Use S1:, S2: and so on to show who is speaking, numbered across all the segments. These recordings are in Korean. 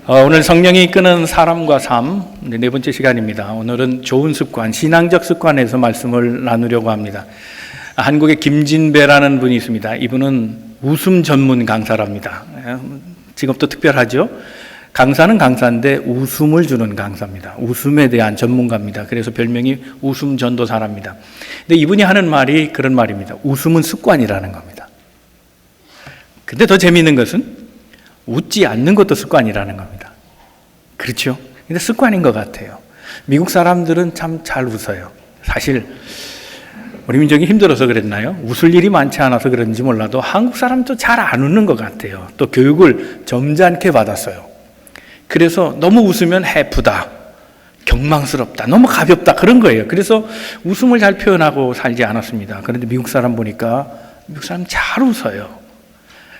S1: 오늘 성령이 이끄는 사람과 삶 네 번째 시간입니다. 오늘은 좋은 습관, 신앙적 습관에서 말씀을 나누려고 합니다. 한국에 김진배라는 분이 있습니다. 이분은 웃음 전문 강사랍니다. 직업도 특별하죠. 강사는 강사인데 웃음을 주는 강사입니다. 웃음에 대한 전문가입니다. 그래서 별명이 웃음 전도사랍니다. 근데 이분이 하는 말이 그런 말입니다. 웃음은 습관이라는 겁니다. 근데 더 재미있는 것은 웃지 않는 것도 습관이라는 겁니다. 그렇죠? 근데 습관인 것 같아요. 미국 사람들은 참 잘 웃어요. 사실 우리 민족이 힘들어서 그랬나요? 웃을 일이 많지 않아서 그런지 몰라도 한국 사람도 잘 안 웃는 것 같아요. 또 교육을 점잖게 받았어요. 그래서 너무 웃으면 해프다, 경망스럽다, 너무 가볍다 그런 거예요. 그래서 웃음을 잘 표현하고 살지 않았습니다. 그런데 미국 사람 보니까 미국 사람 잘 웃어요.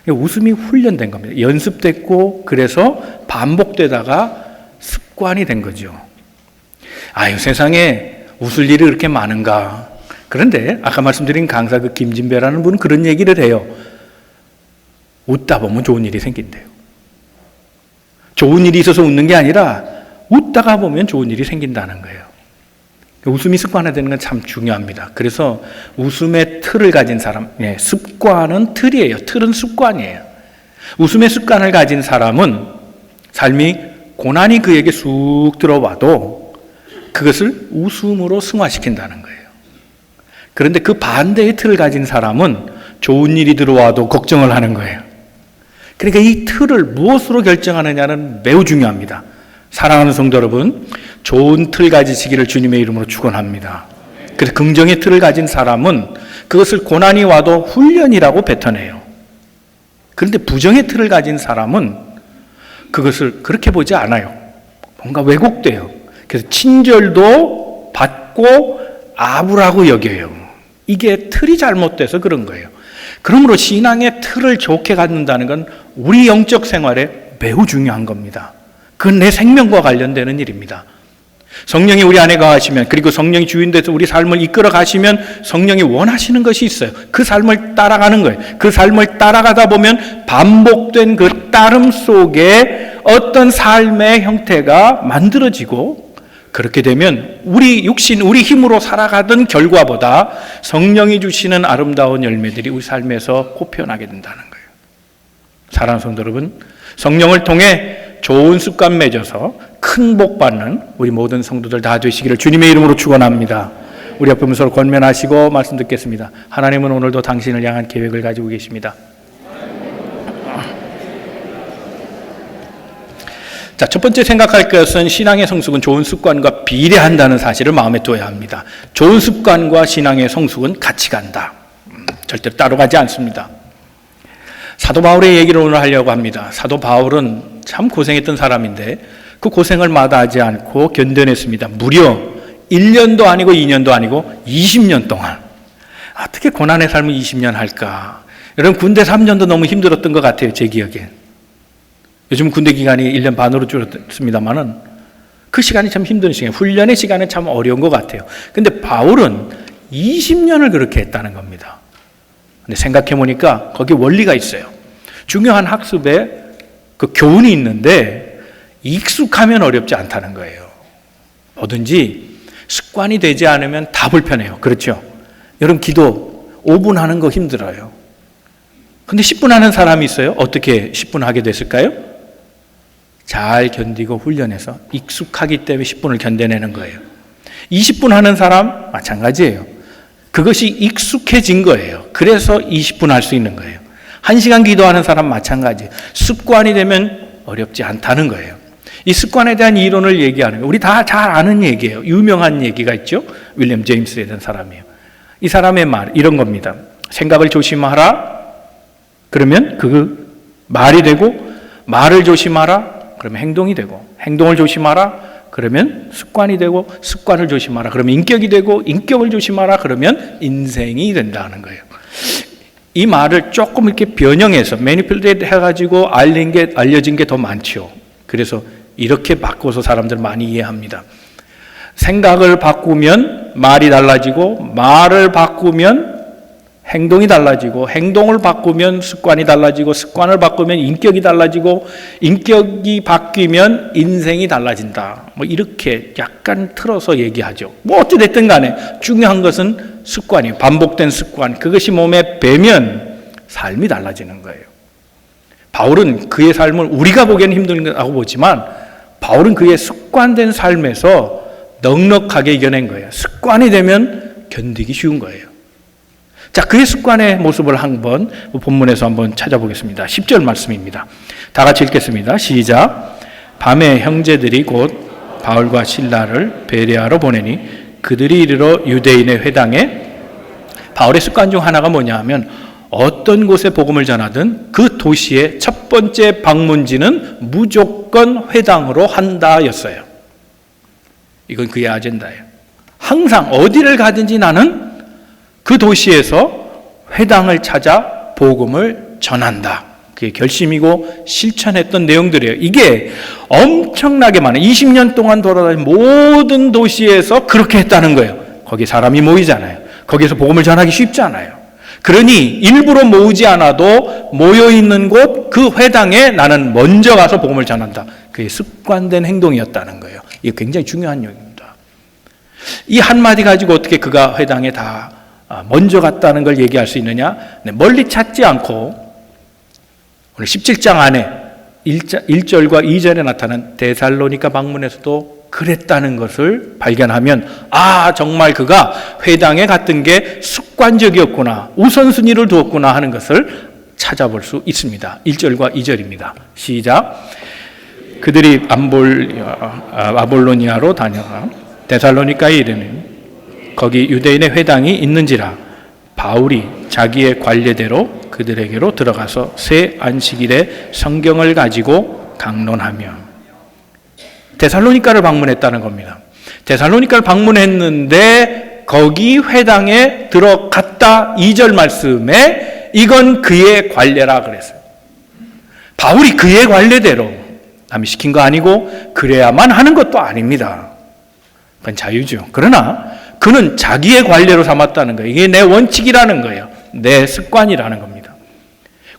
S1: 웃음이 훈련된 겁니다. 연습됐고 그래서 반복되다가 습관이 된 거죠. 아유, 세상에 웃을 일이 그렇게 많은가. 그런데 아까 말씀드린 강사 그 김진배라는 분은 그런 얘기를 해요. 웃다 보면 좋은 일이 생긴대요. 좋은 일이 있어서 웃는 게 아니라 웃다가 보면 좋은 일이 생긴다는 거예요. 웃음이 습관화되는 건 참 중요합니다. 그래서 웃음의 틀을 가진 사람, 습관은 틀이에요. 틀은 습관이에요. 웃음의 습관을 가진 사람은 삶이 고난이 그에게 쑥 들어와도 그것을 웃음으로 승화시킨다는 거예요. 그런데 그 반대의 틀을 가진 사람은 좋은 일이 들어와도 걱정을 하는 거예요. 그러니까 이 틀을 무엇으로 결정하느냐는 매우 중요합니다. 사랑하는 성도 여러분, 좋은 틀 가지시기를 주님의 이름으로 축원합니다. 그래서 긍정의 틀을 가진 사람은 그것을 고난이 와도 훈련이라고 뱉어내요. 그런데 부정의 틀을 가진 사람은 그것을 그렇게 보지 않아요. 뭔가 왜곡돼요. 그래서 친절도 받고 아부라고 여겨요. 이게 틀이 잘못돼서 그런 거예요. 그러므로 신앙의 틀을 좋게 갖는다는 건 우리 영적 생활에 매우 중요한 겁니다. 그건 내 생명과 관련되는 일입니다. 성령이 우리 안에 거하시면, 그리고 성령이 주인 돼서 우리 삶을 이끌어 가시면 성령이 원하시는 것이 있어요. 그 삶을 따라가는 거예요. 그 삶을 따라가다 보면 반복된 그 따름 속에 어떤 삶의 형태가 만들어지고, 그렇게 되면 우리 육신, 우리 힘으로 살아가던 결과보다 성령이 주시는 아름다운 열매들이 우리 삶에서 꽃피어나게 된다는 거예요. 사랑하는 성도 여러분, 성령을 통해 좋은 습관 맺어서 큰 복 받는 우리 모든 성도들 다 되시기를 주님의 이름으로 축원합니다. 우리 옆에 서로 권면하시고 말씀 듣겠습니다. 하나님은 오늘도 당신을 향한 계획을 가지고 계십니다. 자, 첫 번째 생각할 것은 신앙의 성숙은 좋은 습관과 비례한다는 사실을 마음에 둬야 합니다. 좋은 습관과 신앙의 성숙은 같이 간다. 절대로 따로 가지 않습니다. 사도 바울의 얘기를 오늘 하려고 합니다. 사도 바울은 참 고생했던 사람인데 그 고생을 마다하지 않고 견뎌냈습니다. 무려 1년도 아니고 2년도 아니고 20년 동안. 어떻게 고난의 삶을 20년 할까? 여러분, 군대 3년도 너무 힘들었던 것 같아요, 제 기억엔. 요즘 군대 기간이 1년 반으로 줄었습니다만은 그 시간이 참 힘든 시간이에요. 훈련의 시간은 참 어려운 것 같아요. 근데 바울은 20년을 그렇게 했다는 겁니다. 근데 생각해 보니까 거기 원리가 있어요. 중요한 학습에 그 교훈이 있는데 익숙하면 어렵지 않다는 거예요. 뭐든지 습관이 되지 않으면 다 불편해요. 그렇죠? 여러분, 기도 5분 하는 거 힘들어요. 근데 10분 하는 사람이 있어요. 어떻게 10분 하게 됐을까요? 잘 견디고 훈련해서 익숙하기 때문에 10분을 견뎌내는 거예요. 20분 하는 사람 마찬가지예요. 그것이 익숙해진 거예요. 그래서 20분 할 수 있는 거예요. 1시간 기도하는 사람 마찬가지. 습관이 되면 어렵지 않다는 거예요. 이 습관에 대한 이론을 얘기하는 거예요. 우리 다 잘 아는 얘기예요. 유명한 얘기가 있죠. 윌리엄 제임스라는 사람이에요. 이 사람의 말 이런 겁니다. 생각을 조심하라. 그러면 그 말이 되고, 말을 조심하라. 그러면 행동이 되고, 행동을 조심하라. 그러면 습관이 되고, 습관을 조심하라. 그러면 인격이 되고, 인격을 조심하라. 그러면 인생이 된다는 거예요. 이 말을 조금 이렇게 변형해서 매니플레이트 해가지고 알려진 게 더 많죠. 그래서 이렇게 바꿔서 사람들 많이 이해합니다. 생각을 바꾸면 말이 달라지고, 말을 바꾸면 행동이 달라지고, 행동을 바꾸면 습관이 달라지고, 습관을 바꾸면 인격이 달라지고, 인격이 바뀌면 인생이 달라진다. 뭐 이렇게 약간 틀어서 얘기하죠. 뭐 어찌됐든 간에 중요한 것은 습관이에요. 반복된 습관. 그것이 몸에 배면 삶이 달라지는 거예요. 바울은 그의 삶을 우리가 보기에는 힘들다고 보지만, 바울은 그의 습관된 삶에서 넉넉하게 이겨낸 거예요. 습관이 되면 견디기 쉬운 거예요. 자, 그의 습관의 모습을 한번 본문에서 한번 찾아보겠습니다. 10절 말씀입니다. 다 같이 읽겠습니다. 시작. 밤에 형제들이 곧 바울과 실라를 베레아로 보내니 그들이 이르러 유대인의 회당에, 바울의 습관 중 하나가 뭐냐 하면 어떤 곳에 복음을 전하든 그 도시의 첫 번째 방문지는 무조건 회당으로 한다였어요. 이건 그의 아젠다예요. 항상 어디를 가든지 나는 그 도시에서 회당을 찾아 복음을 전한다. 그게 결심이고 실천했던 내용들이에요. 이게 엄청나게 많아요. 20년 동안 돌아다닌 모든 도시에서 그렇게 했다는 거예요. 거기 사람이 모이잖아요. 거기서 복음을 전하기 쉽잖아요. 그러니 일부러 모으지 않아도 모여있는 곳 그 회당에 나는 먼저 가서 복음을 전한다. 그게 습관된 행동이었다는 거예요. 이게 굉장히 중요한 얘기입니다. 이 한마디 가지고 어떻게 그가 회당에 다 먼저 갔다는 걸 얘기할 수 있느냐? 멀리 찾지 않고 오늘 17장 안에 1절과 2절에 나타난 데살로니가 방문에서도 그랬다는 것을 발견하면, 아, 정말 그가 회당에 갔던 게 습관적이었구나, 우선순위를 두었구나 하는 것을 찾아볼 수 있습니다. 1절과 2절입니다. 시작. 그들이 아볼로니아로 다녀가 데살로니가에 이르는 거기 유대인의 회당이 있는지라 바울이 자기의 관례대로 그들에게로 들어가서 새 안식일에 성경을 가지고 강론하며, 데살로니가를 방문했다는 겁니다. 데살로니가를 방문했는데 거기 회당에 들어갔다. 2절 말씀에 이건 그의 관례라 그랬어요. 바울이 그의 관례대로, 남이 시킨 거 아니고 그래야만 하는 것도 아닙니다. 그건 자유죠. 그러나 그는 자기의 관례로 삼았다는 거예요. 이게 내 원칙이라는 거예요. 내 습관이라는 겁니다.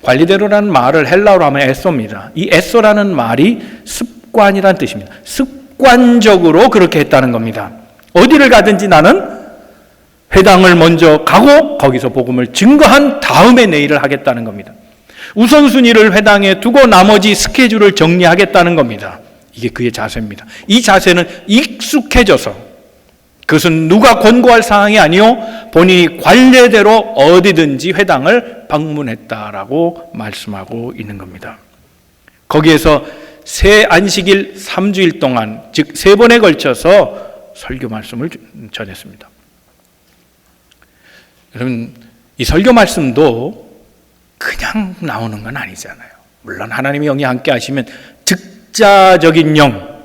S1: 관리대로라는 말을 헬라어로 하면 에소입니다. 이 에소라는 말이 습관이라는 뜻입니다. 습관적으로 그렇게 했다는 겁니다. 어디를 가든지 나는 회당을 먼저 가고 거기서 복음을 증거한 다음에 내 일을 하겠다는 겁니다. 우선순위를 회당에 두고 나머지 스케줄을 정리하겠다는 겁니다. 이게 그의 자세입니다. 이 자세는 익숙해져서, 그것은 누가 권고할 사항이 아니요 본인이 관례대로 어디든지 회당을 방문했다라고 말씀하고 있는 겁니다. 거기에서 새 안식일 3주일 동안, 즉 3번에 걸쳐서 설교 말씀을 전했습니다. 여러분, 이 설교 말씀도 그냥 나오는 건 아니잖아요. 물론 하나님의 영이 함께 하시면 즉자적인 영,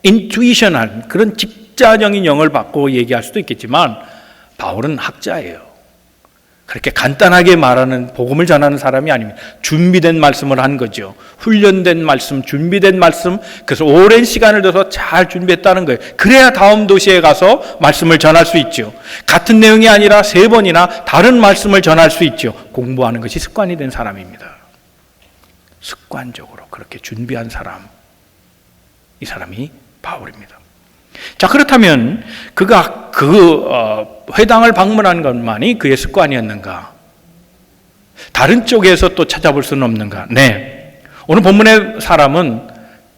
S1: 인투이션한 그런 직자적인 영을 받고 얘기할 수도 있겠지만, 바울은 학자예요. 그렇게 간단하게 말하는, 복음을 전하는 사람이 아닙니다. 준비된 말씀을 한 거죠. 훈련된 말씀, 준비된 말씀, 그래서 오랜 시간을 들어서 잘 준비했다는 거예요. 그래야 다음 도시에 가서 말씀을 전할 수 있죠. 같은 내용이 아니라 3번이나 다른 말씀을 전할 수 있죠. 공부하는 것이 습관이 된 사람입니다. 습관적으로 그렇게 준비한 사람, 이 사람이 바울입니다. 자, 그렇다면 그가 회당을 방문한 것만이 그의 습관이었는가? 다른 쪽에서 또 찾아볼 수는 없는가? 네. 오늘 본문의 사람은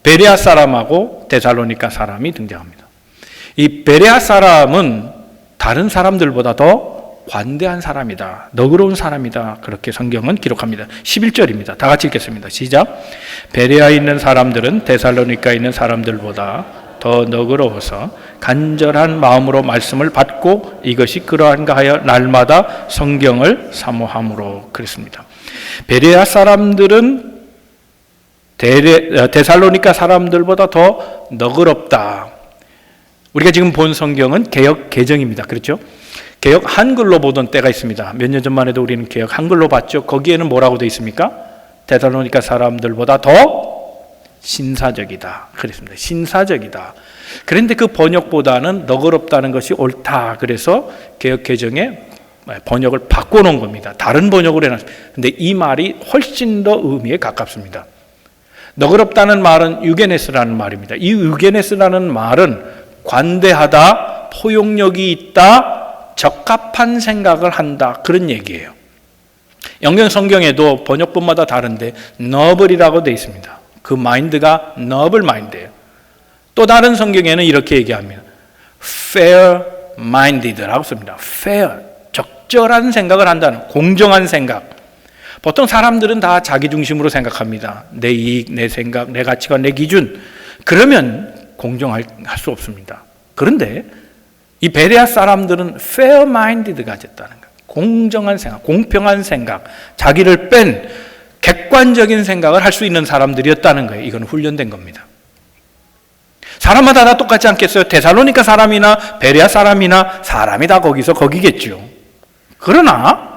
S1: 베레아 사람하고 데살로니가 사람이 등장합니다. 이 베레아 사람은 다른 사람들보다 더 관대한 사람이다, 너그러운 사람이다, 그렇게 성경은 기록합니다. 11절입니다. 다 같이 읽겠습니다. 시작. 베레아에 있는 사람들은 데살로니가에 있는 사람들보다 더 너그러워서 간절한 마음으로 말씀을 받고 이것이 그러한가 하여 날마다 성경을 사모함으로 그랬습니다. 베레아 사람들은 데살로니가 사람들보다 더 너그럽다. 우리가 지금 본 성경은 개역 개정입니다. 그렇죠? 개역 한글로 보던 때가 있습니다. 몇 년 전만 해도 우리는 개역 한글로 봤죠. 거기에는 뭐라고 되어 있습니까? 데살로니가 사람들보다 더 신사적이다. 그랬습니다. 신사적이다. 그런데 그 번역보다는 너그럽다는 것이 옳다. 그래서 개역 개정에 번역을 바꿔놓은 겁니다. 다른 번역으로 해놨습니다. 근데 이 말이 훨씬 더 의미에 가깝습니다. 너그럽다는 말은 유게네스라는 말입니다. 이 유게네스라는 말은 관대하다, 포용력이 있다, 적합한 생각을 한다, 그런 얘기예요. 영경 성경에도 번역본마다 다른데 noble이라고 되어 있습니다. 그 마인드가 noble 마인드예요. 또 다른 성경에는 이렇게 얘기합니다. fair minded라고 씁니다. fair, 적절한 생각을 한다는, 공정한 생각. 보통 사람들은 다 자기 중심으로 생각합니다. 내 이익, 내 생각, 내 가치관, 내 기준. 그러면 공정할 수 없습니다. 그런데 이 베레아 사람들은 fair minded가 됐다는 거예요. 공정한 생각, 공평한 생각, 자기를 뺀 객관적인 생각을 할 수 있는 사람들이었다는 거예요. 이건 훈련된 겁니다. 사람마다 다 똑같지 않겠어요? 데살로니가 사람이나 베레아 사람이나 사람이 다 거기서 거기겠죠. 그러나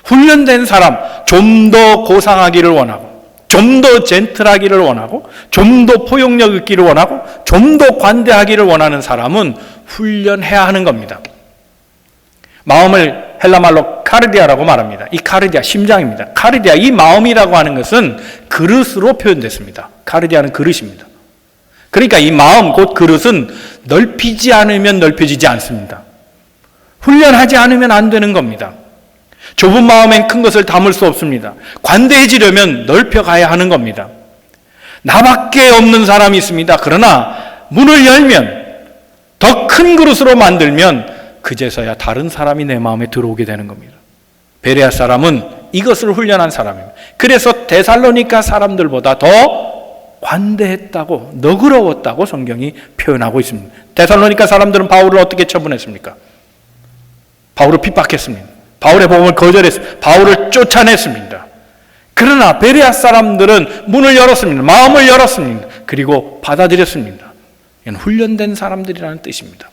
S1: 훈련된 사람, 좀 더 고상하기를 원하고, 좀 더 젠틀하기를 원하고, 좀 더 포용력 있기를 원하고, 좀 더 관대하기를 원하는 사람은 훈련해야 하는 겁니다. 마음을 헬라말로 카르디아라고 말합니다. 이 카르디아, 심장입니다. 카르디아, 이 마음이라고 하는 것은 그릇으로 표현됐습니다. 카르디아는 그릇입니다. 그러니까 이 마음, 곧 그릇은 넓히지 않으면 넓혀지지 않습니다. 훈련하지 않으면 안 되는 겁니다. 좁은 마음엔 큰 것을 담을 수 없습니다. 관대해지려면 넓혀가야 하는 겁니다. 나밖에 없는 사람이 있습니다. 그러나 문을 열면, 더 큰 그릇으로 만들면 그제서야 다른 사람이 내 마음에 들어오게 되는 겁니다. 베레아 사람은 이것을 훈련한 사람입니다. 그래서 데살로니가 사람들보다 더 관대했다고, 너그러웠다고 성경이 표현하고 있습니다. 데살로니가 사람들은 바울을 어떻게 처분했습니까? 바울을 핍박했습니다. 바울의 복음을 거절했습니다. 바울을 쫓아냈습니다. 그러나 베레아 사람들은 문을 열었습니다. 마음을 열었습니다. 그리고 받아들였습니다. 이건 훈련된 사람들이라는 뜻입니다.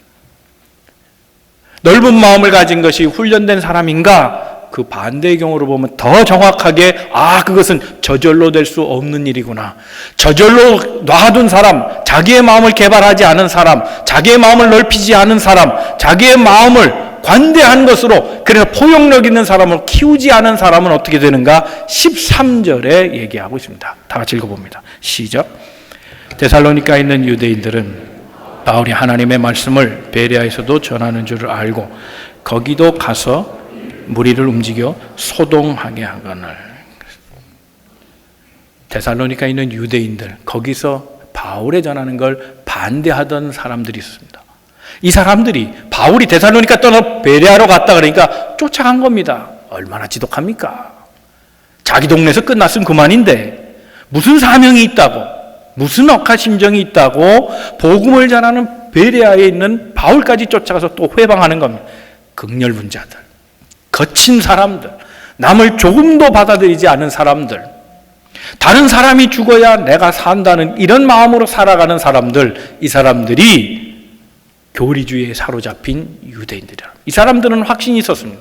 S1: 넓은 마음을 가진 것이 훈련된 사람인가? 그 반대의 경우로 보면 더 정확하게, 그것은 저절로 될 수 없는 일이구나. 저절로 놔둔 사람, 자기의 마음을 개발하지 않은 사람, 자기의 마음을 넓히지 않은 사람, 자기의 마음을 관대한 것으로, 그래서 포용력 있는 사람을 키우지 않은 사람은 어떻게 되는가? 13절에 얘기하고 있습니다. 다 같이 읽어봅니다. 시작. 데살로니가에 있는 유대인들은 바울이 하나님의 말씀을 베레아에서도 전하는 줄을 알고 거기도 가서 무리를 움직여 소동하게 하거늘. 데살로니가에 있는 유대인들, 거기서 바울에 전하는 걸 반대하던 사람들이 있습니다. 이 사람들이 바울이 데살로니가 떠나 베레아로 갔다 그러니까 쫓아간 겁니다. 얼마나 지독합니까? 자기 동네에서 끝났으면 그만인데 무슨 사명이 있다고, 무슨 억한 심정이 있다고 복음을 전하는 베레아에 있는 바울까지 쫓아가서 또 회방하는 겁니다. 극렬분 자들, 거친 사람들, 남을 조금도 받아들이지 않은 사람들, 다른 사람이 죽어야 내가 산다는 이런 마음으로 살아가는 사람들, 이 사람들이 교리주의에 사로잡힌 유대인들이라. 이 사람들은 확신이 있었습니다.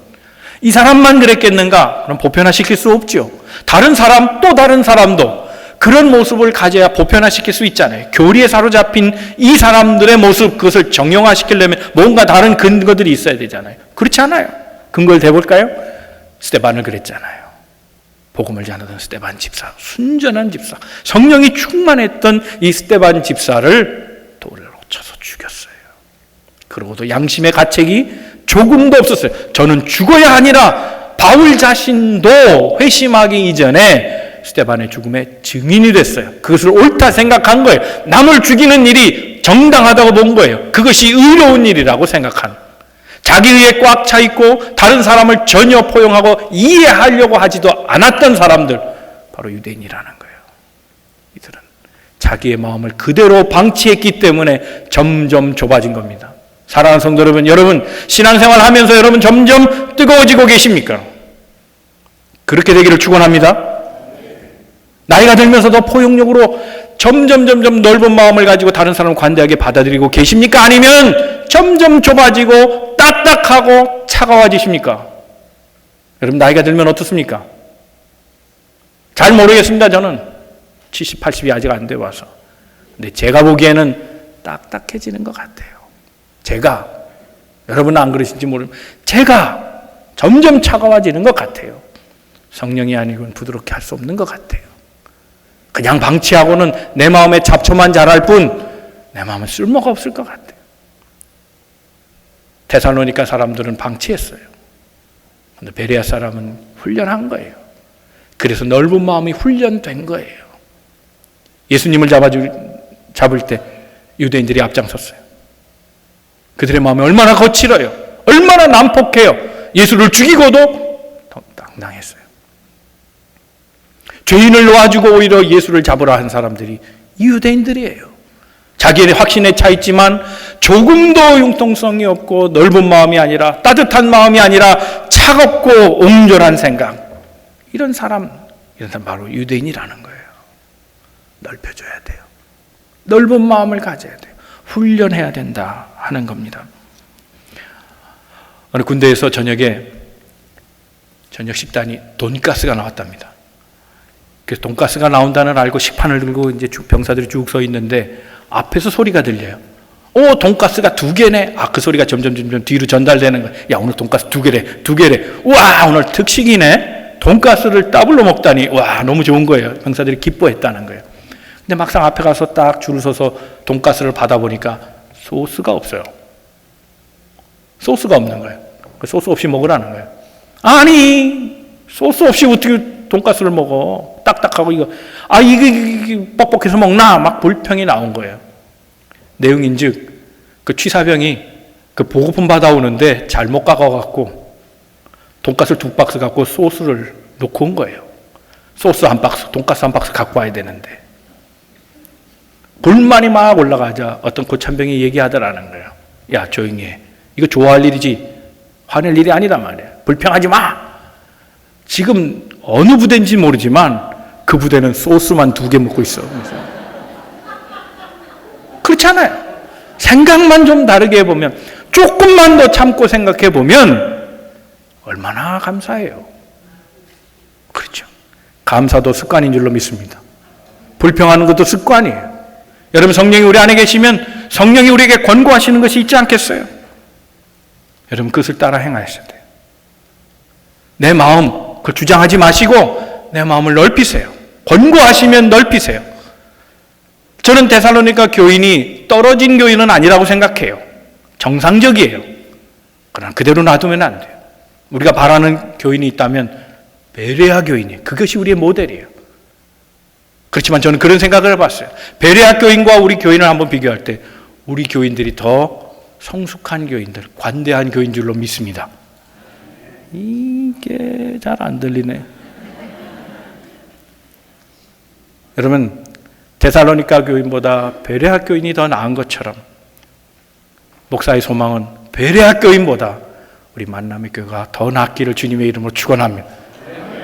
S1: 이 사람만 그랬겠는가? 그럼 보편화시킬 수 없죠. 다른 사람, 또 다른 사람도 그런 모습을 가져야 보편화시킬 수 있잖아요. 교리에 사로잡힌 이 사람들의 모습, 그것을 정형화시키려면 뭔가 다른 근거들이 있어야 되잖아요. 그렇지 않아요. 근거를 대볼까요? 스데반을 그랬잖아요. 복음을 전하던 스데반 집사, 순전한 집사, 성령이 충만했던 이 스데반 집사를 돌을 쳐서 죽였어요. 그러고도 양심의 가책이 조금도 없었어요. 저는 죽어야 하니라. 바울 자신도 회심하기 이전에 스데반의 죽음의 증인이 됐어요. 그것을 옳다 생각한 거예요. 남을 죽이는 일이 정당하다고 본 거예요. 그것이 의로운 일이라고 생각한. 자기 의에 꽉 차 있고 다른 사람을 전혀 포용하고 이해하려고 하지도 않았던 사람들, 바로 유대인이라는 거예요. 이들은 자기의 마음을 그대로 방치했기 때문에 점점 좁아진 겁니다. 사랑하는 성도 여러분, 신앙생활 하면서 여러분 점점 뜨거워지고 계십니까? 그렇게 되기를 축원합니다. 나이가 들면서도 포용력으로 점점 넓은 마음을 가지고 다른 사람을 관대하게 받아들이고 계십니까? 아니면 점점 좁아지고 딱딱하고 차가워지십니까? 여러분 나이가 들면 어떻습니까? 잘 모르겠습니다. 저는 70, 80이 아직 안 돼 와서. 근데 제가 보기에는 딱딱해지는 것 같아요. 제가, 여러분은 안 그러신지 모르지만 제가 점점 차가워지는 것 같아요. 성령이 아니고는 부드럽게 할 수 없는 것 같아요. 그냥 방치하고는 내 마음에 잡초만 자랄 뿐 내 마음은 쓸모가 없을 것 같아요. 데살로니가 사람들은 방치했어요. 근데 베레아 사람은 훈련한 거예요. 그래서 넓은 마음이 훈련된 거예요. 예수님을 잡을 때 유대인들이 앞장섰어요. 그들의 마음이 얼마나 거칠어요. 얼마나 난폭해요. 예수를 죽이고도 당당했어요. 죄인을 놓아주고 오히려 예수를 잡으라 한 사람들이 유대인들이에요. 자기의 확신에 차 있지만 조금도 융통성이 없고 넓은 마음이 아니라 따뜻한 마음이 아니라 차갑고 옹졸한 생각. 이런 사람 바로 유대인이라는 거예요. 넓혀줘야 돼요. 넓은 마음을 가져야 돼요. 훈련해야 된다 하는 겁니다. 어느 군대에서 저녁 식단이 돈가스가 나왔답니다. 그래서 돈가스가 나온다는 알고 식판을 들고 이제 병사들이 쭉 서 있는데 앞에서 소리가 들려요. 오, 돈가스가 2개네. 그 소리가 점점 뒤로 전달되는 거야. 야, 오늘 돈가스 2개래. 우와, 오늘 특식이네. 돈가스를 더블로 먹다니. 와, 너무 좋은 거예요. 병사들이 기뻐했다는 거예요. 근데 막상 앞에 가서 딱 줄을 서서 돈가스를 받아보니까 소스가 없어요. 소스가 없는 거예요. 소스 없이 먹으라는 거예요. 아니, 소스 없이 어떻게 돈가스를 먹어? 딱딱하고 이거 뻑뻑해서 먹나? 막 불평이 나온 거예요. 내용인즉 그 취사병이 그 보고품 받아오는데 잘못 가져갖고 돈가스 2박스 갖고 소스를 놓고 온 거예요. 소스 1박스, 돈가스 1박스 갖고 와야 되는데 불만이 막 올라가자 어떤 고참병이 얘기하더라는 거예요. 야, 조용히 해. 이거 좋아할 일이지 화낼 일이 아니란 말이야. 불평하지 마. 지금 어느 부대인지 모르지만 그 부대는 소스만 2개 먹고 있어. 그렇잖아요. 생각만 좀 다르게 해보면, 조금만 더 참고 생각해 보면 얼마나 감사해요. 그렇죠. 감사도 습관인 줄로 믿습니다. 불평하는 것도 습관이에요. 여러분, 성령이 우리 안에 계시면 성령이 우리에게 권고하시는 것이 있지 않겠어요? 여러분, 그것을 따라 행하셔야 돼요. 내 마음, 그걸 주장하지 마시고 내 마음을 넓히세요. 권고하시면 넓히세요. 저는 데살로니가 교인이 떨어진 교인은 아니라고 생각해요. 정상적이에요. 그러나 그대로 놔두면 안 돼요. 우리가 바라는 교인이 있다면 베레아 교인이에요. 그것이 우리의 모델이에요. 그렇지만 저는 그런 생각을 해봤어요. 베레아 교인과 우리 교인을 한번 비교할 때 우리 교인들이 더 성숙한 교인들, 관대한 교인 줄로 믿습니다. 이게 잘 안 들리네. 여러분, 데살로니가 교인보다 베레아 교인이 더 나은 것처럼 목사의 소망은 베레아 교인보다 우리 만남의 교회가 더 낫기를 주님의 이름으로 축원합니다.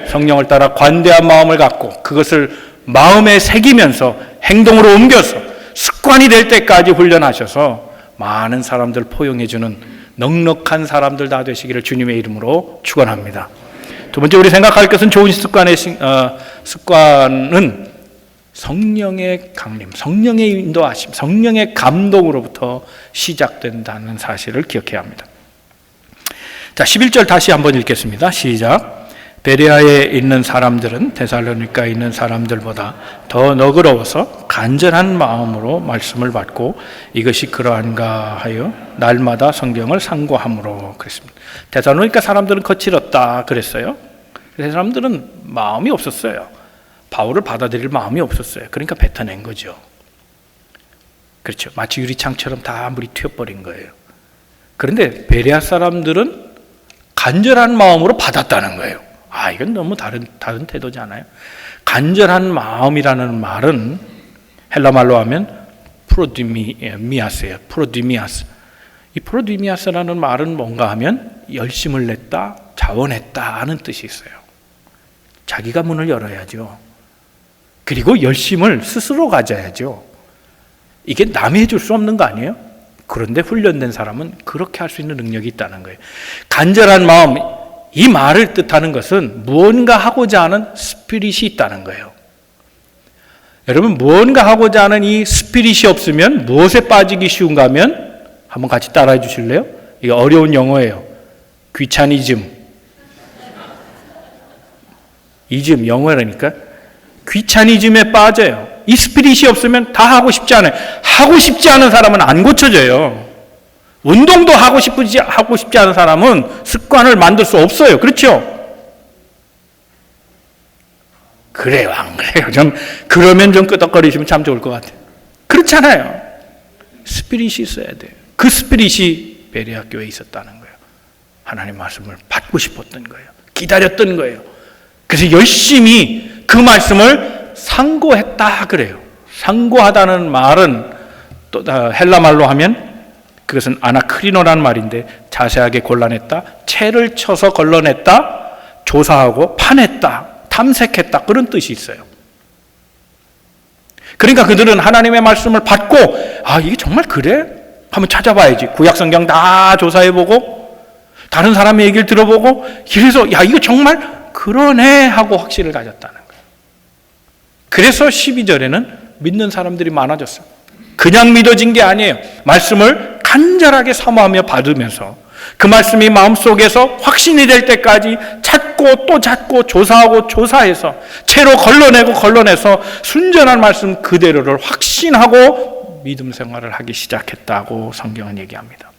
S1: 성령을 따라 관대한 마음을 갖고 그것을 마음에 새기면서 행동으로 옮겨서 습관이 될 때까지 훈련하셔서 많은 사람들 포용해주는 넉넉한 사람들 다 되시기를 주님의 이름으로 축원합니다. 두 번째 우리 생각할 것은 좋은 습관은 성령의 강림, 성령의 인도하심, 성령의 감동으로부터 시작된다는 사실을 기억해야 합니다. 자, 11절 다시 한번 읽겠습니다. 시작. 베레아에 있는 사람들은 데살로니가에 있는 사람들보다 더 너그러워서 간절한 마음으로 말씀을 받고 이것이 그러한가 하여 날마다 성경을 상고함으로 그랬습니다. 데살로니가 사람들은 거칠었다 그랬어요. 그 사람들은 마음이 없었어요. 바울을 받아들일 마음이 없었어요. 그러니까 뱉어낸 거죠. 그렇죠. 마치 유리창처럼 다 물이 튀어버린 거예요. 그런데 베레아 사람들은 간절한 마음으로 받았다는 거예요. 이건 너무 다른 태도지 않아요? 간절한 마음이라는 말은 헬라 말로 하면 프로디미아스예요. 프로디미아스. 이 프로디미아스라는 말은 뭔가 하면 열심을 냈다, 자원했다 하는 뜻이 있어요. 자기가 문을 열어야죠. 그리고 열심을 스스로 가져야죠. 이게 남이 해줄 수 없는 거 아니에요? 그런데 훈련된 사람은 그렇게 할 수 있는 능력이 있다는 거예요. 간절한 마음, 이 말을 뜻하는 것은 무언가 하고자 하는 스피릿이 있다는 거예요. 여러분, 무언가 하고자 하는 이 스피릿이 없으면 무엇에 빠지기 쉬운가 하면 한번 같이 따라해 주실래요? 이게 어려운 영어예요. 귀차니즘, 이즘 영어라니까 귀차니즘에 빠져요. 이 스피릿이 없으면 다 하고 싶지 않아요. 하고 싶지 않은 사람은 안 고쳐져요. 운동도 하고 싶지 않은 사람은 습관을 만들 수 없어요. 그렇죠? 그래요, 안 그래요? 그러면 좀 끄덕거리시면 참 좋을 것 같아요. 그렇잖아요. 스피릿이 있어야 돼요. 그 스피릿이 베레아 교회에 있었다는 거예요. 하나님 말씀을 받고 싶었던 거예요. 기다렸던 거예요. 그래서 열심히 그 말씀을 상고했다 그래요. 상고하다는 말은 또 헬라 말로 하면 그것은 아나크리노라는 말인데 자세하게 골라냈다, 채를 쳐서 걸러냈다, 조사하고 파냈다, 탐색했다 그런 뜻이 있어요. 그러니까 그들은 하나님의 말씀을 받고 이게 정말 그래? 한번 찾아봐야지. 구약성경 다 조사해보고 다른 사람의 얘기를 들어보고 그래서 이거 정말 그러네 하고 확신을 가졌다는 거예요. 그래서 12절에는 믿는 사람들이 많아졌어요. 그냥 믿어진 게 아니에요. 말씀을 간절하게 사모하며 받으면서 그 말씀이 마음속에서 확신이 될 때까지 찾고 또 찾고 조사하고 조사해서 채로 걸러내서 순전한 말씀 그대로를 확신하고 믿음 생활을 하기 시작했다고 성경은 얘기합니다.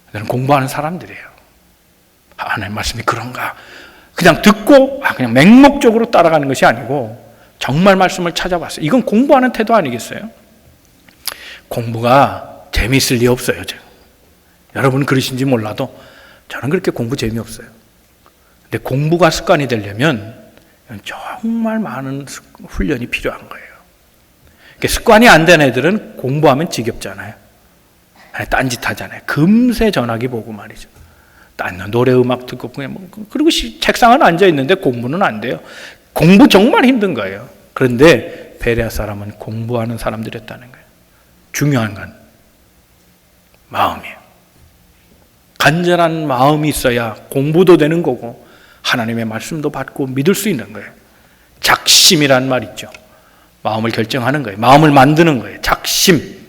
S1: 이들은 공부하는 사람들이에요. 하나님의 말씀이 그런가? 그냥 듣고 그냥 맹목적으로 따라가는 것이 아니고 정말 말씀을 찾아봤어요. 이건 공부하는 태도 아니겠어요? 공부가 재미있을 리 없어요. 제가. 여러분 그러신지 몰라도 저는 그렇게 공부 재미없어요. 근데 공부가 습관이 되려면 정말 많은 훈련이 필요한 거예요. 습관이 안 된 애들은 공부하면 지겹잖아요. 딴짓 하잖아요. 금세 전화기 보고 말이죠. 딴 노래 음악 듣고 그냥 그리고 책상은 앉아 있는데 공부는 안 돼요. 공부 정말 힘든 거예요. 그런데 베레아 사람은 공부하는 사람들이었다는 거예요. 중요한 건 마음이에요. 간절한 마음이 있어야 공부도 되는 거고 하나님의 말씀도 받고 믿을 수 있는 거예요. 작심이란 말 있죠. 마음을 결정하는 거예요. 마음을 만드는 거예요. 작심.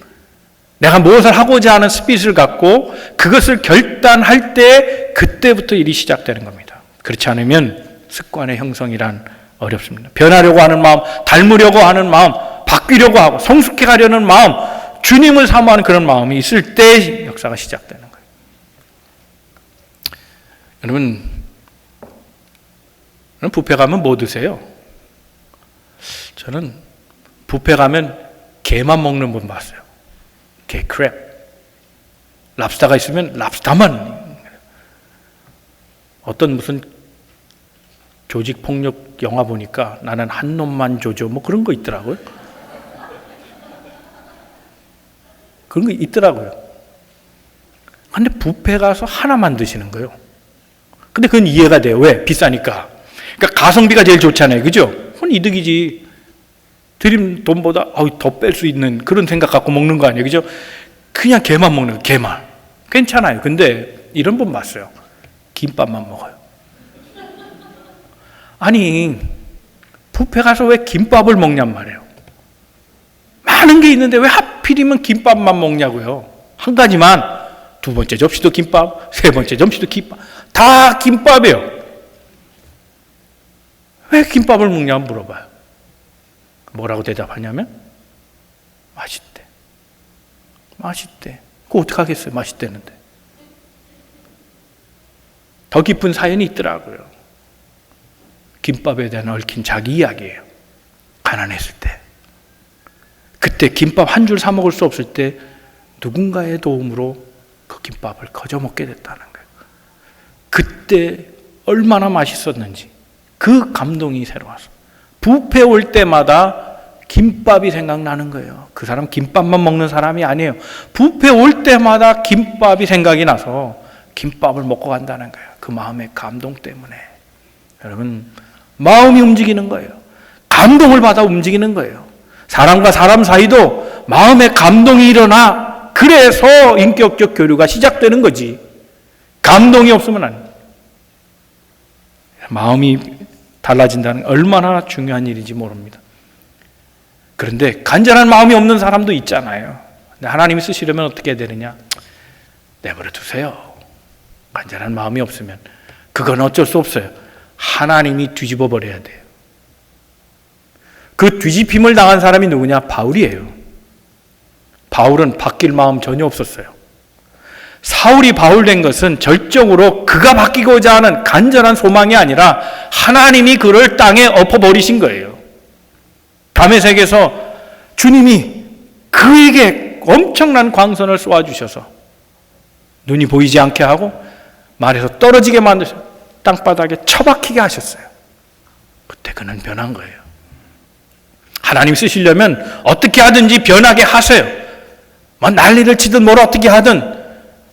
S1: 내가 무엇을 하고자 하는 스피릿을 갖고 그것을 결단할 때 그때부터 일이 시작되는 겁니다. 그렇지 않으면 습관의 형성이란 어렵습니다. 변하려고 하는 마음, 닮으려고 하는 마음, 바뀌려고 하고 성숙해 가려는 마음, 주님을 사모하는 그런 마음이 있을 때 역사가 시작되는 거예요. 여러분 뷔페 가면 뭐 드세요? 저는 뷔페 가면 게만 먹는 분 봤어요. 게, 크랩. 랍스타가 있으면 랍스타만. 어떤 무슨 조직폭력 영화 보니까 나는 한 놈만 조져 뭐 그런 거 있더라고요. 그런 거 있더라고요. 근데 뷔페 가서 하나만 드시는 거예요. 근데 그건 이해가 돼요. 왜? 비싸니까. 그러니까 가성비가 제일 좋잖아요. 그죠? 그건 이득이지. 드린 돈보다 더 뺄 수 있는 그런 생각 갖고 먹는 거 아니에요. 그죠? 그냥 게만 먹는 거예요. 게만. 괜찮아요. 근데 이런 분 봤어요. 김밥만 먹어요. 아니 뷔페 가서 왜 김밥을 먹냔 말이에요. 많은 게 있는데 왜 하필이면 김밥만 먹냐고요. 한 가지만 두 번째 접시도 김밥, 세 번째 접시도 김밥, 다 김밥이에요. 왜 김밥을 먹냐 물어봐요. 뭐라고 대답하냐면 맛있대. 맛있대. 그거 어떡하겠어요. 맛있대는데. 더 깊은 사연이 있더라고요. 김밥에 대한 얽힌 자기 이야기예요. 가난했을 때. 그때 김밥 한 줄 사 먹을 수 없을 때 누군가의 도움으로 그 김밥을 거저 먹게 됐다는 거예요. 그때 얼마나 맛있었는지 그 감동이 새로워서 뷔페 올 때마다 김밥이 생각나는 거예요. 그 사람 김밥만 먹는 사람이 아니에요. 뷔페 올 때마다 김밥이 생각이 나서 김밥을 먹고 간다는 거예요. 그 마음의 감동 때문에. 여러분 마음이 움직이는 거예요. 감동을 받아 움직이는 거예요. 사람과 사람 사이도 마음의 감동이 일어나 그래서 인격적 교류가 시작되는 거지. 감동이 없으면 안 돼요. 마음이 달라진다는 게 얼마나 중요한 일인지 모릅니다. 그런데 간절한 마음이 없는 사람도 있잖아요. 근데 하나님이 쓰시려면 어떻게 해야 되느냐? 내버려 두세요. 간절한 마음이 없으면 그건 어쩔 수 없어요. 하나님이 뒤집어 버려야 돼요. 그 뒤집힘을 당한 사람이 누구냐? 바울이에요. 바울은 바뀔 마음 전혀 없었어요. 사울이 바울 된 것은 절정으로 그가 바뀌고자 하는 간절한 소망이 아니라 하나님이 그를 땅에 엎어버리신 거예요. 다메섹에서 주님이 그에게 엄청난 광선을 쏘아주셔서 눈이 보이지 않게 하고 말에서 떨어지게 만드셔서 땅바닥에 처박히게 하셨어요. 그때 그는 변한 거예요. 하나님 쓰시려면 어떻게 하든지 변하게 하세요. 뭐 난리를 치든 뭘 어떻게 하든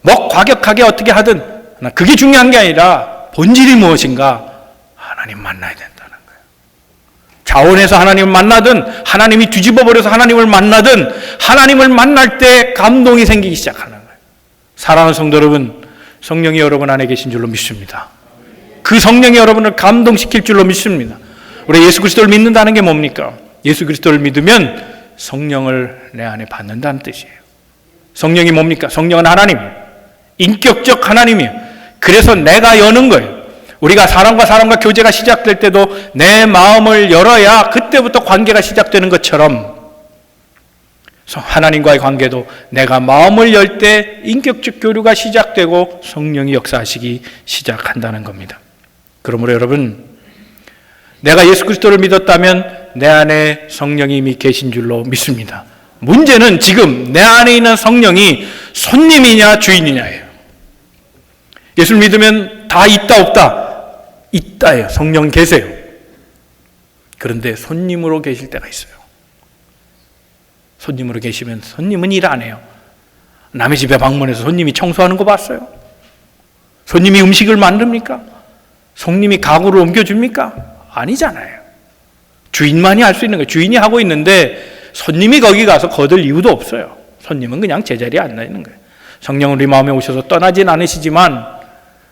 S1: 뭐 과격하게 어떻게 하든 그게 중요한 게 아니라 본질이 무엇인가 하나님 만나야 된다는 거예요. 자원해서 하나님을 만나든 하나님이 뒤집어버려서 하나님을 만나든 하나님을 만날 때 감동이 생기기 시작하는 거예요. 사랑하는 성도 여러분, 성령이 여러분 안에 계신 줄로 믿습니다. 그 성령이 여러분을 감동시킬 줄로 믿습니다. 우리 예수 그리스도를 믿는다는 게 뭡니까? 예수 그리스도를 믿으면 성령을 내 안에 받는다는 뜻이에요. 성령이 뭡니까? 성령은 하나님이에요. 인격적 하나님이에요. 그래서 내가 여는 거예요. 우리가 사람과 사람과 교제가 시작될 때도 내 마음을 열어야 그때부터 관계가 시작되는 것처럼 하나님과의 관계도 내가 마음을 열 때 인격적 교류가 시작되고 성령이 역사하시기 시작한다는 겁니다. 그러므로 여러분, 내가 예수 그리스도를 믿었다면 내 안에 성령이 이미 계신 줄로 믿습니다. 문제는 지금 내 안에 있는 성령이 손님이냐 주인이냐예요. 예수를 믿으면 다 있다 없다? 있다예요. 성령 계세요. 그런데 손님으로 계실 때가 있어요. 손님으로 계시면 손님은 일 안 해요. 남의 집에 방문해서 손님이 청소하는 거 봤어요? 손님이 음식을 만듭니까? 손님이 가구를 옮겨줍니까? 아니잖아요. 주인만이 할 수 있는 거예요. 주인이 하고 있는데 손님이 거기 가서 거들 이유도 없어요. 손님은 그냥 제자리에 앉아 있는 거예요. 성령은 우리 마음에 오셔서 떠나진 않으시지만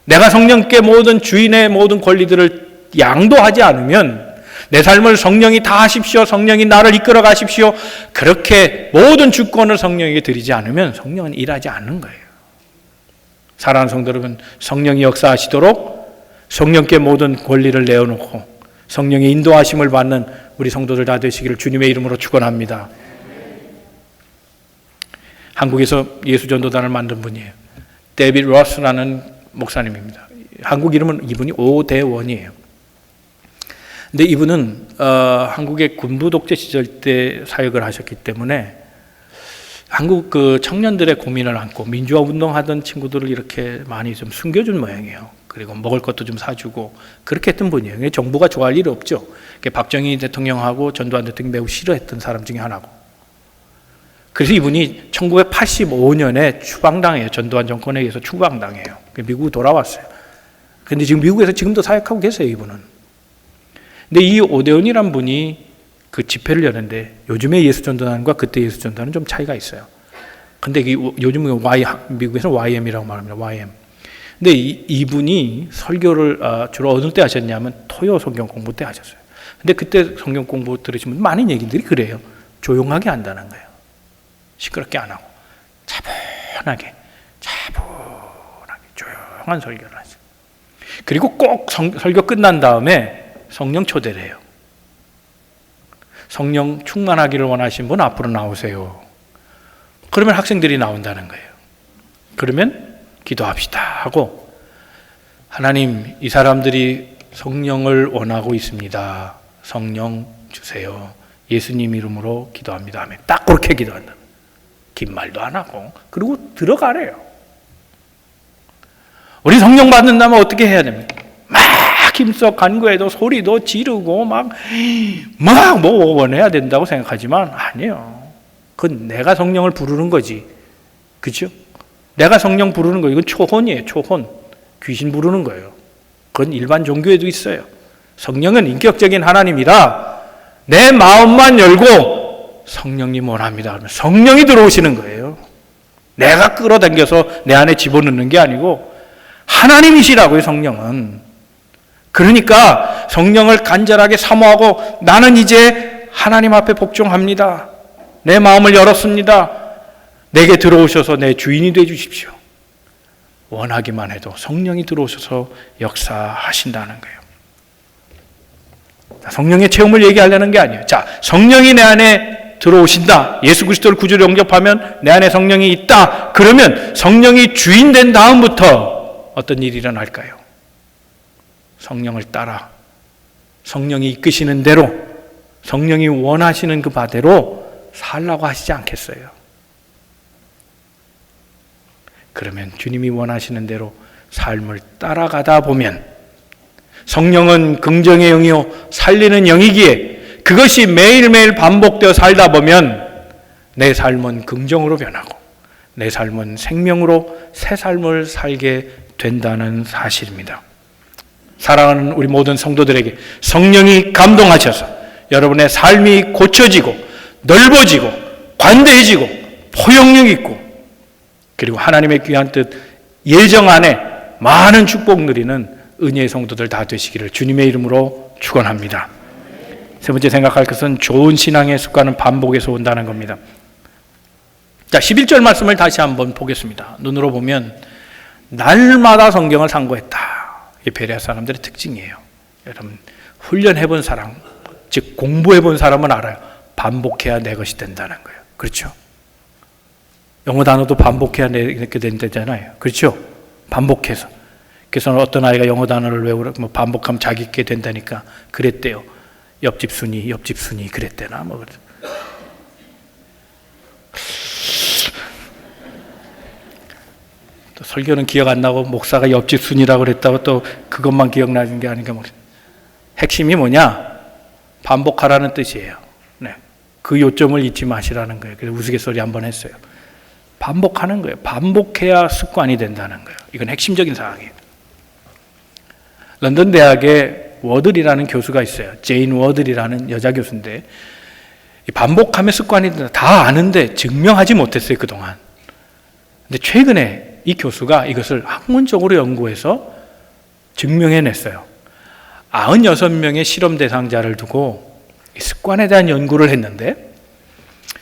S1: 내가 성령께 모든 주인의 모든 권리들을 양도하지 않으면 내 삶을 성령이 다 하십시오. 성령이 나를 이끌어 가십시오. 그렇게 모든 주권을 성령에게 드리지 않으면 성령은 일하지 않는 거예요. 사랑하는 성도 여러분, 성령이 역사하시도록 성령께 모든 권리를 내어놓고 성령의 인도하심을 받는 우리 성도들 다 되시기를 주님의 이름으로 축원합니다. 한국에서 예수전도단을 만든 분이에요. 데이빗 로스라는 목사님입니다. 한국 이름은 이분이 오대원이에요. 근데 이분은 한국의 군부 독재 시절 때 사역을 하셨기 때문에 한국 그 청년들의 고민을 안고 민주화 운동하던 친구들을 이렇게 많이 좀 숨겨준 모양이에요. 그리고 먹을 것도 좀 사주고 그렇게 했던 분이에요. 정부가 좋아할 일이 없죠. 박정희 대통령하고 전두환 대통령이 매우 싫어했던 사람 중에 하나고. 그래서 이분이 1985년에 추방당해요. 전두환 정권에 의해서 추방당해요. 미국 돌아왔어요. 그런데 지금 미국에서 지금도 사역하고 계세요, 이분은. 근데 이 오대원이란 분이 그 집회를 여는데 요즘의 예수전도단과 그때 예수전도단은 좀 차이가 있어요. 근데 요즘 미국에서는 YM이라고 말합니다. YM. 근데 이분이 설교를 주로 어느 때 하셨냐면 토요 성경 공부 때 하셨어요. 근데 그때 성경 공부 들으시면 많은 얘기들이 그래요. 조용하게 한다는 거예요. 시끄럽게 안 하고 차분하게 조용한 설교를 하죠. 그리고 꼭 설교 끝난 다음에 성령 초대를 해요. 성령 충만하기를 원하신 분 앞으로 나오세요. 그러면 학생들이 나온다는 거예요. 그러면 기도합시다 하고 하나님, 이 사람들이 성령을 원하고 있습니다. 성령 주세요. 예수님 이름으로 기도합니다 하면 딱 그렇게 기도한다. 긴 말도 안 하고 그리고 들어가래요. 우리 성령 받는다면 어떻게 해야 됩니까? 막 힘써 간구해도 소리도 지르고 막 뭐 원해야 된다고 생각하지만 아니에요. 그건 내가 성령을 부르는 거지. 그렇죠? 내가 성령 부르는 거 이건 초혼이에요. 초혼. 귀신 부르는 거예요. 그건 일반 종교에도 있어요. 성령은 인격적인 하나님이라 내 마음만 열고 성령님 원합니다. 그러면 성령이 들어오시는 거예요. 내가 끌어당겨서 내 안에 집어넣는 게 아니고 하나님이시라고요, 성령은. 그러니까 성령을 간절하게 사모하고 나는 이제 하나님 앞에 복종합니다. 내 마음을 열었습니다. 내게 들어오셔서 내 주인이 되어 주십시오. 원하기만 해도 성령이 들어오셔서 역사하신다는 거예요. 성령의 체험을 얘기하려는 게 아니에요. 자, 성령이 내 안에 들어오신다. 예수 그리스도를 구주로 영접하면 내 안에 성령이 있다. 그러면 성령이 주인 된 다음부터 어떤 일이 일어날까요? 성령을 따라 성령이 이끄시는 대로, 성령이 원하시는 그 바대로 살라고 하시지 않겠어요? 그러면 주님이 원하시는 대로 삶을 따라가다 보면 성령은 긍정의 영이요 살리는 영이기에 그것이 매일매일 반복되어 살다 보면 내 삶은 긍정으로 변하고 내 삶은 생명으로 새 삶을 살게 된다는 사실입니다. 사랑하는 우리 모든 성도들에게 성령이 감동하셔서 여러분의 삶이 고쳐지고 넓어지고 관대해지고 포용력 있고 그리고 하나님의 귀한 뜻 예정 안에 많은 축복 누리는 은혜의 성도들 다 되시기를 주님의 이름으로 축원합니다. 세 번째 생각할 것은 좋은 신앙의 습관은 반복에서 온다는 겁니다. 자, 11절 말씀을 다시 한번 보겠습니다. 눈으로 보면 날마다 성경을 상고했다. 이게 베레아 사람들의 특징이에요. 여러분 훈련해본 사람, 즉 공부해본 사람은 알아요. 반복해야 내 것이 된다는 거예요. 그렇죠? 영어 단어도 반복해야 내게 된다잖아요. 그렇죠? 반복해서. 그래서 어떤 아이가 영어 단어를 외우고 반복하면 자기 있게 된다니까 그랬대요. 옆집 순이 그랬대나 뭐. 또 설교는 기억 안 나고 목사가 옆집 순이라고 그랬다고 또 그것만 기억나는 게 아닌가 뭐. 핵심이 뭐냐? 반복하라는 뜻이에요. 네. 그 요점을 잊지 마시라는 거예요. 그래서 우스갯소리 한번 했어요. 반복하는 거예요. 반복해야 습관이 된다는 거예요. 이건 핵심적인 사항이에요. 런던 대학에 워들이라는 교수가 있어요. 제인 워들이라는 여자 교수인데 반복하면 습관이 된다. 다 아는데 증명하지 못했어요, 그동안. 근데 최근에 이 교수가 이것을 학문적으로 연구해서 증명해냈어요. 96명의 실험 대상자를 두고 이 습관에 대한 연구를 했는데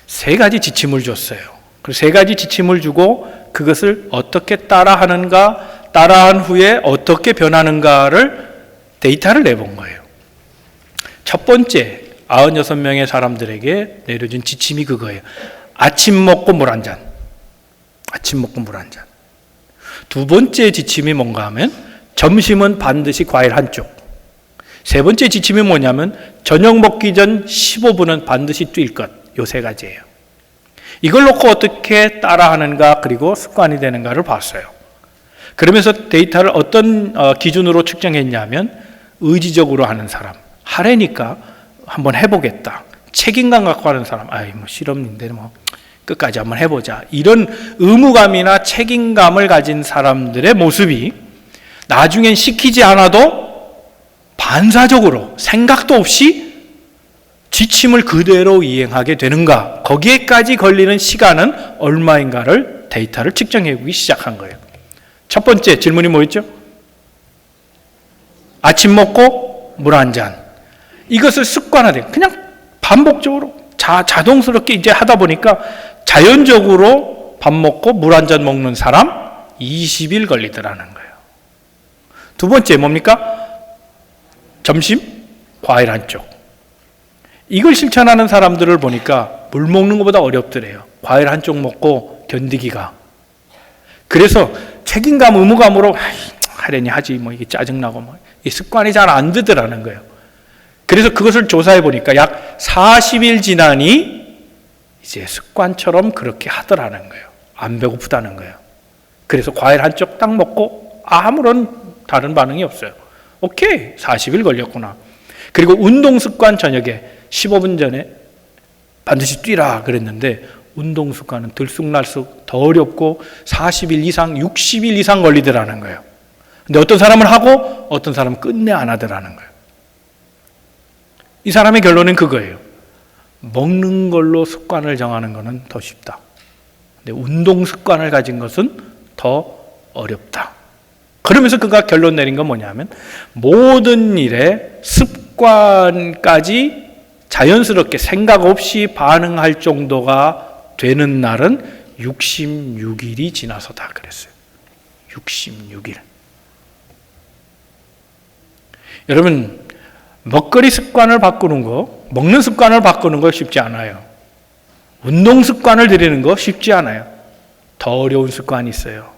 S1: 3가지 지침을 줬어요. 그리고 3가지 지침을 주고 그것을 어떻게 따라하는가, 따라한 후에 어떻게 변하는가를 데이터를 내본 거예요. 첫 번째, 96명의 사람들에게 내려준 지침이 그거예요. 아침 먹고 물 한 잔. 아침 먹고 물 한 잔. 두 번째 지침이 뭔가 하면 점심은 반드시 과일 한 쪽. 세 번째 지침이 뭐냐면 저녁 먹기 전 15분은 반드시 뛸 것. 요 3가지예요. 이걸 놓고 어떻게 따라하는가 그리고 습관이 되는가를 봤어요. 그러면서 데이터를 어떤 기준으로 측정했냐면 의지적으로 하는 사람, 하래니까 한번 해보겠다. 책임감 갖고 하는 사람, 뭐 실험인데 뭐 끝까지 한번 해보자. 이런 의무감이나 책임감을 가진 사람들의 모습이 나중엔 시키지 않아도 반사적으로 생각도 없이 지침을 그대로 이행하게 되는가, 거기에까지 걸리는 시간은 얼마인가를 데이터를 측정해보기 시작한 거예요. 첫 번째 질문이 뭐였죠? 아침 먹고 물 한 잔. 이것을 습관화돼. 그냥 반복적으로 자동스럽게 이제 하다 보니까 자연적으로 밥 먹고 물 한 잔 먹는 사람 20일 걸리더라는 거예요. 두 번째 뭡니까? 점심 과일 한 쪽. 이걸 실천하는 사람들을 보니까 물 먹는 것보다 어렵더래요. 과일 한 쪽 먹고 견디기가. 그래서 책임감, 의무감으로 하려니 하지 뭐 이게 짜증나고 뭐 이 습관이 잘 안 되더라는 거예요. 그래서 그것을 조사해 보니까 약 40일 지나니 이제 습관처럼 그렇게 하더라는 거예요. 안 배고프다는 거예요. 그래서 과일 한 쪽 딱 먹고 아무런 다른 반응이 없어요. 오케이, 40일 걸렸구나. 그리고 운동 습관 저녁에 15분 전에 반드시 뛰라 그랬는데 운동 습관은 들쑥날쑥 더 어렵고 40일 이상, 60일 이상 걸리더라는 거예요. 근데 어떤 사람은 하고 어떤 사람은 끝내 안 하더라는 거예요. 이 사람의 결론은 그거예요. 먹는 걸로 습관을 정하는 것은 더 쉽다. 근데 운동 습관을 가진 것은 더 어렵다. 그러면서 그가 결론 내린 건 뭐냐면 모든 일에 습관까지 자연스럽게 생각 없이 반응할 정도가 되는 날은 66일이 지나서다 그랬어요. 66일. 여러분, 먹거리 습관을 바꾸는 거, 먹는 습관을 바꾸는 거 쉽지 않아요. 운동 습관을 들이는 거 쉽지 않아요. 더 어려운 습관이 있어요.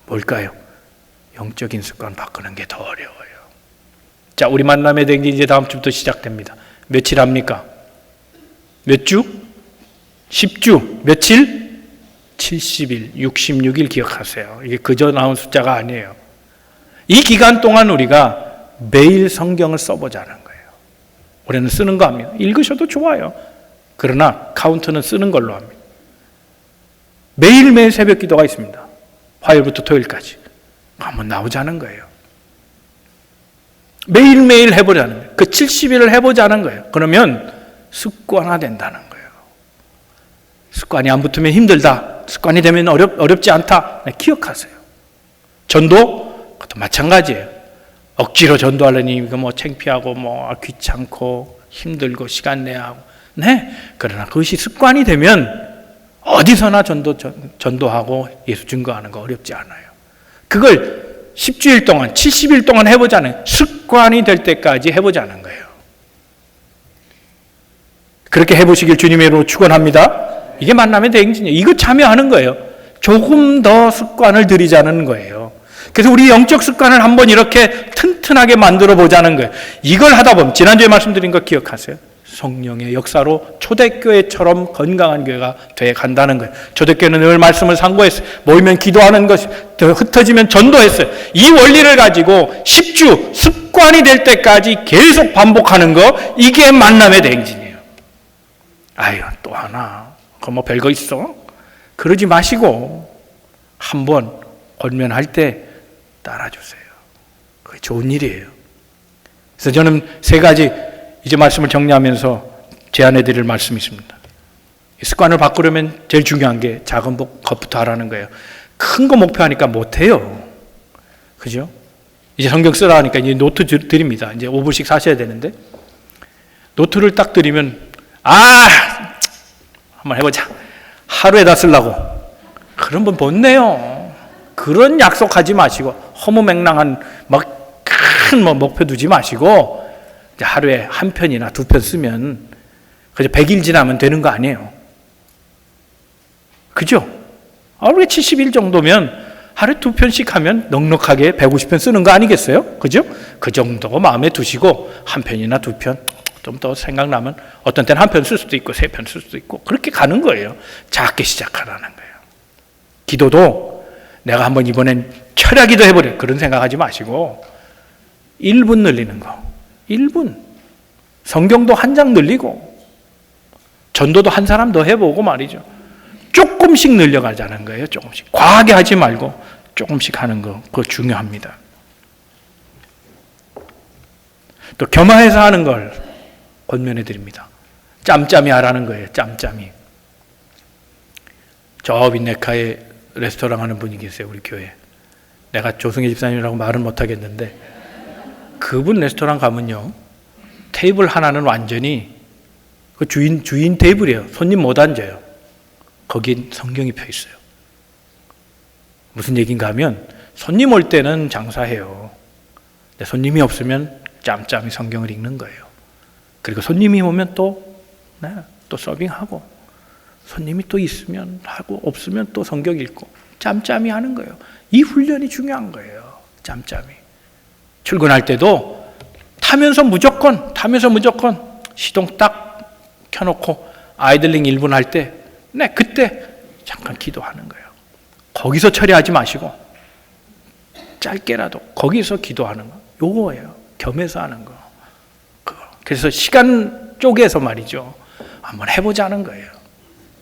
S1: 뭘까요? 영적인 습관 바꾸는 게 더 어려워요. 자, 우리 만남의 대행진 이제 다음 주부터 시작됩니다. 며칠 합니까? 몇 주? 10주. 며칠? 70일, 66일 기억하세요. 이게 그저 나온 숫자가 아니에요. 이 기간 동안 우리가 매일 성경을 써보자는 거예요. 올해는 쓰는 거 합니다. 읽으셔도 좋아요. 그러나 카운트는 쓰는 걸로 합니다. 매일매일 새벽 기도가 있습니다. 화요일부터 토요일까지. 한번 나오자는 거예요. 매일매일 해보자는 거예요. 그 70일을 해보자는 거예요. 그러면 습관화된다는 거예요. 습관이 안 붙으면 힘들다. 습관이 되면 어렵지 않다. 네, 기억하세요. 전도? 그것도 마찬가지예요. 억지로 전도하려니 이거 뭐 창피하고 뭐 귀찮고 힘들고 시간 내야 하고. 네. 그러나 그것이 습관이 되면 어디서나 전도하고 예수 증거하는 거 어렵지 않아요. 그걸 10주일 동안, 70일 동안 해보자는, 습관이 될 때까지 해보자는 거예요. 그렇게 해보시길 주님의 이름으로 축원합니다. 이게 만남의 대행진이에요. 이거 참여하는 거예요. 조금 더 습관을 들이자는 거예요. 그래서 우리 영적 습관을 한번 이렇게 튼튼하게 만들어 보자는 거예요. 이걸 하다 보면, 지난주에 말씀드린 거 기억하세요? 성령의 역사로 초대교회처럼 건강한 교회가 돼 간다는 거예요. 초대교회는 늘 말씀을 상고했어요. 모이면 기도하는 것이 흩어지면 전도했어요. 이 원리를 가지고 10주 습관이 될 때까지 계속 반복하는 거, 이게 만남의 대행진이에요. 아유, 또 하나. 그거 뭐 별거 있어? 그러지 마시고 한번 권면할 때 따라주세요. 그게 좋은 일이에요. 그래서 저는 세 가지 이제 말씀을 정리하면서 제안해 드릴 말씀이 있습니다. 습관을 바꾸려면 제일 중요한 게 작은 것부터 하라는 거예요. 큰 거 목표하니까 못해요. 그죠? 이제 성경 쓰라 하니까 이제 노트 드립니다. 이제 5불씩 사셔야 되는데, 노트를 딱 드리면, 한번 해보자. 하루에 다 쓰려고. 그런 분 못 내요. 그런 약속하지 마시고, 허무맹랑한 큰 목표 두지 마시고, 하루에 한 편이나 두 편 쓰면 그저 100일 지나면 되는 거 아니에요. 그죠? 우리가 70일 정도면 하루에 두 편씩 하면 넉넉하게 150편 쓰는 거 아니겠어요? 그죠? 그 정도 마음에 두시고 한 편이나 두 편, 좀 더 생각나면 어떤 때는 한 편 쓸 수도 있고 세 편 쓸 수도 있고 그렇게 가는 거예요. 작게 시작하라는 거예요. 기도도 내가 한번 이번엔 철야기도 해버려. 그런 생각하지 마시고 1분 늘리는 거. 1분. 성경도 한 장 늘리고 전도도 한 사람 더 해보고 말이죠. 조금씩 늘려가자는 거예요. 조금씩. 과하게 하지 말고 조금씩 하는 거. 그거 중요합니다. 또 겸허해서 하는 걸 권면해 드립니다. 짬짬이 하라는 거예요. 짬짬이. 저 빈네카에 레스토랑 하는 분이 계세요. 우리 교회. 내가 조승혜 집사님이라고 말은 못하겠는데 그분 레스토랑 가면요, 테이블 하나는 완전히 그 주인 테이블이에요. 손님 못 앉아요. 거긴 성경이 펴 있어요. 무슨 얘기인가 하면 손님 올 때는 장사해요. 근데 손님이 없으면 짬짬이 성경을 읽는 거예요. 그리고 손님이 오면 또 서빙하고, 손님이 또 있으면 하고 없으면 또 성경 읽고 짬짬이 하는 거예요. 이 훈련이 중요한 거예요. 짬짬이. 출근할 때도 타면서 무조건 시동 딱 켜놓고 아이들링 1분 할 때 그때 잠깐 기도하는 거예요. 거기서 처리하지 마시고 짧게라도 거기서 기도하는 거. 요거예요. 겸해서 하는 거. 그래서 시간 쪼개서 말이죠. 한번 해보자는 거예요.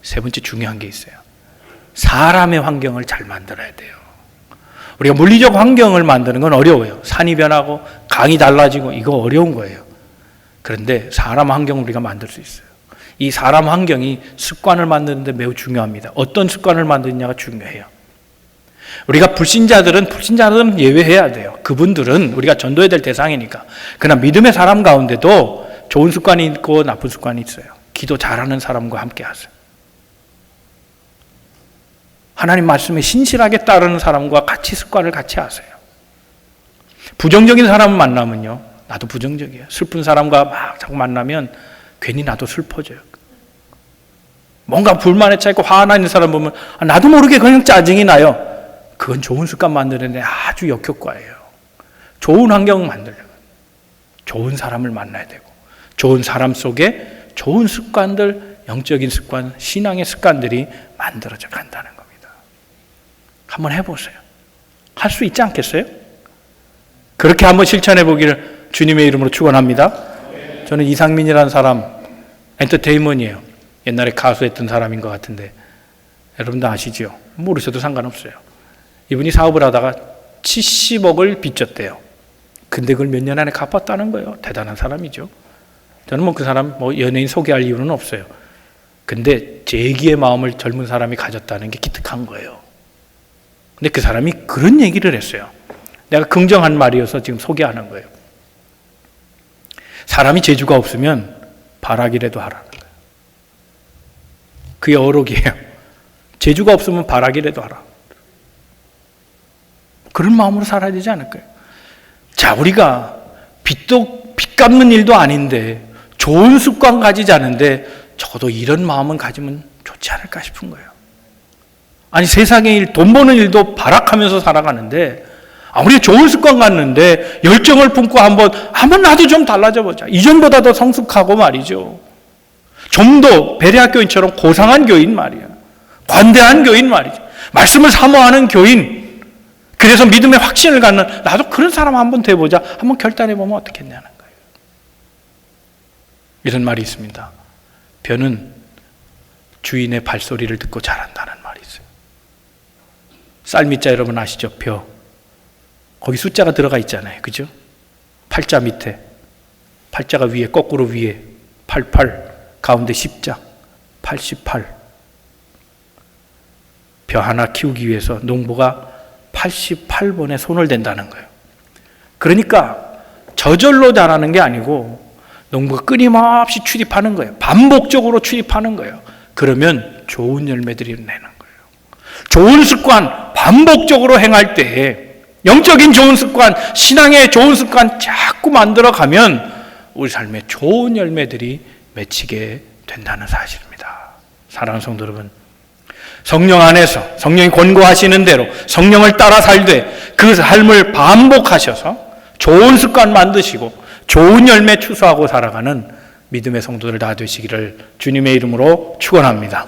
S1: 세 번째 중요한 게 있어요. 사람의 환경을 잘 만들어야 돼요. 우리가 물리적 환경을 만드는 건 어려워요. 산이 변하고 강이 달라지고 이거 어려운 거예요. 그런데 사람 환경을 우리가 만들 수 있어요. 이 사람 환경이 습관을 만드는 데 매우 중요합니다. 어떤 습관을 만드느냐가 중요해요. 우리가 불신자들은 예외해야 돼요. 그분들은 우리가 전도해야 될 대상이니까. 그러나 믿음의 사람 가운데도 좋은 습관이 있고 나쁜 습관이 있어요. 기도 잘하는 사람과 함께 하세요. 하나님 말씀에 신실하게 따르는 사람과 같이 습관을 같이 하세요. 부정적인 사람을 만나면요, 나도 부정적이에요. 슬픈 사람과 막 자꾸 만나면 괜히 나도 슬퍼져요. 뭔가 불만에 차있고 화나 있는 사람 보면 나도 모르게 그냥 짜증이 나요. 그건 좋은 습관 만드는데 아주 역효과예요. 좋은 환경 만들려면 좋은 사람을 만나야 되고, 좋은 사람 속에 좋은 습관들, 영적인 습관, 신앙의 습관들이 만들어져 간다는 겁니다. 한번 해보세요. 할 수 있지 않겠어요? 그렇게 한번 실천해 보기를 주님의 이름으로 축원합니다. 저는 이상민이라는 사람, 엔터테인먼트이에요. 옛날에 가수했던 사람인 것 같은데 여러분도 아시죠? 모르셔도 상관없어요. 이분이 사업을 하다가 70억을 빚졌대요. 근데 그걸 몇 년 안에 갚았다는 거예요. 대단한 사람이죠. 저는 그 사람 연예인 소개할 이유는 없어요. 근데 재기의 마음을 젊은 사람이 가졌다는 게 기특한 거예요. 근데 그 사람이 그런 얘기를 했어요. 내가 긍정한 말이어서 지금 소개하는 거예요. 사람이 재주가 없으면 바라기라도 하라는 거예요. 그게 어록이에요. 재주가 없으면 바라기라도 하라. 그런 마음으로 살아야 되지 않을까요? 자, 우리가 빚 갚는 일도 아닌데 좋은 습관 가지지 않은데 적어도 이런 마음은 가지면 좋지 않을까 싶은 거예요. 아니, 세상의 일, 돈 버는 일도 발악하면서 살아가는데 아무리 좋은 습관 갖는데 열정을 품고 한번 나도 좀 달라져 보자. 이전보다 더 성숙하고 말이죠. 좀 더 베레아 교인처럼 고상한 교인 말이야. 관대한 교인 말이죠. 말씀을 사모하는 교인. 그래서 믿음의 확신을 갖는 나도 그런 사람 한번 돼보자. 한번 결단해 보면 어떻겠냐는 거예요. 이런 말이 있습니다. 벼는 주인의 발소리를 듣고 자란다는 말이 있어요. 쌀밑자 여러분 아시죠? 벼. 거기 숫자가 들어가 있잖아요. 그죠? 팔자 밑에, 팔자가 위에, 거꾸로 위에, 88, 가운데 십자, 88. 벼 하나 키우기 위해서 농부가 88번의 손을 댄다는 거예요. 그러니까 저절로 자라는 게 아니고 농부가 끊임없이 출입하는 거예요. 반복적으로 출입하는 거예요. 그러면 좋은 열매들이 내는 거예요. 좋은 습관 반복적으로 행할 때에 영적인 좋은 습관, 신앙의 좋은 습관 자꾸 만들어가면 우리 삶에 좋은 열매들이 맺히게 된다는 사실입니다. 사랑하는 성도 여러분, 성령 안에서 성령이 권고하시는 대로 성령을 따라 살되 그 삶을 반복하셔서 좋은 습관 만드시고 좋은 열매 추수하고 살아가는 믿음의 성도들 다 되시기를 주님의 이름으로 축원합니다.